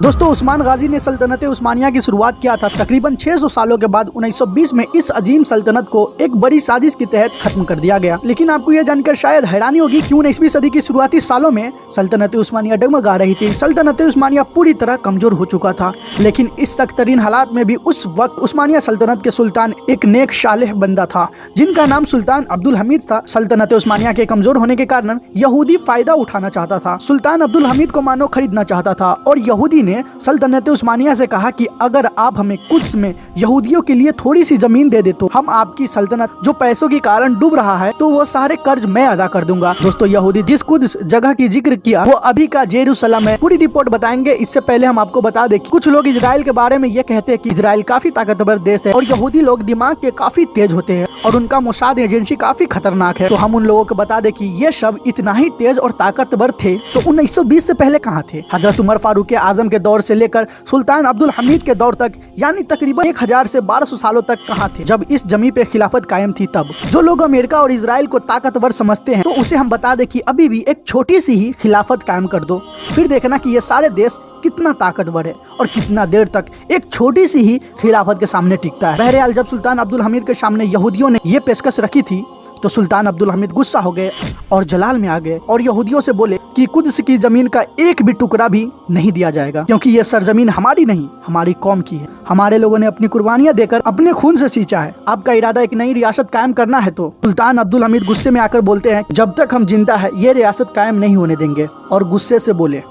दोस्तों उस्मान गाजी ने सल्तनत उस्मानिया की शुरुआत किया था। तकरीबन 600 सालों के बाद 1920 में इस अजीम सल्तनत को एक बड़ी साजिश के तहत खत्म कर दिया गया। लेकिन आपको यह जानकर शायद हैरानी होगी कि 19वीं सदी की शुरुआती सालों में सल्तनत उस्मानिया डगमगा रही थी। सल्तनत उस्मानिया पूरी तरह कमजोर हो चुका था। लेकिन इस सख्त तरीन हालात में भी उस वक्त उस्मानिया सल्तनत के सुल्तान एक नेक सालेह बंदा था जिनका नाम सुल्तान अब्दुल हमीद था। सल्तनत उस्मानिया के कमजोर होने के कारण यहूदी फायदा उठाना चाहता था। सुल्तान अब्दुल हमीद को मानो खरीदना चाहता था और यहूदी ने सल्तनत उस्मानिया से कहा कि अगर आप हमें कुछ में यहूदियों के लिए थोड़ी सी जमीन दे दे तो हम आपकी सल्तनत जो पैसों के कारण डूब रहा है तो वो सारे कर्ज मैं अदा कर दूंगा। दोस्तों यहूदी जिस कुछ जगह की जिक्र किया वो अभी का जेरूसलम है। पूरी रिपोर्ट बताएंगे। इससे पहले हम आपको बता दें कि कुछ लोग इजराइल के बारे में ये कहते हैं कि इजराइल काफी ताकतवर देश है और यहूदी लोग दिमाग के काफी तेज होते हैं और उनका मोसाद एजेंसी काफी खतरनाक है। तो हम उन लोगों को बता दें कि ये सब इतना ही तेज और ताकतवर थे तो 1920 से पहले कहाँ थे। हजरत उमर फारूक आजम के दौर से लेकर सुल्तान अब्दुल हमीद के दौर तक यानी तकरीबन 1000 से 1200 सालों तक कहाँ थे जब इस जमी पे खिलाफत कायम थी। तब जो लोग अमेरिका और इजराइल को ताकतवर समझते हैं तो उसे हम बता दें कि अभी भी एक छोटी सी ही खिलाफत कायम कर दो, फिर देखना कि ये सारे देश कितना ताकतवर है और कितना देर तक एक छोटी सी ही खिलाफत के सामने टिकता है। बहरहाल जब सुल्तान अब्दुल हमीद के सामने यहूदियों ने ये पेशकश रखी थी तो सुल्तान अब्दुल हमीद गुस्सा हो गए और जलाल में आ गए और यहूदियों से बोले कि कुद्स की जमीन का एक भी टुकड़ा भी नहीं दिया जाएगा क्योंकि ये सरजमीन हमारी नहीं हमारी कौम की है। हमारे लोगों ने अपनी कुर्बानियां देकर अपने खून से सींचा है। आपका इरादा एक नई रियासत कायम करना है तो सुल्तान अब्दुल हमीद गुस्से में आकर बोलते हैं जब तक हम जिंदा है ये रियासत कायम नहीं होने देंगे और गुस्से से बोले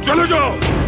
चलो जाओ।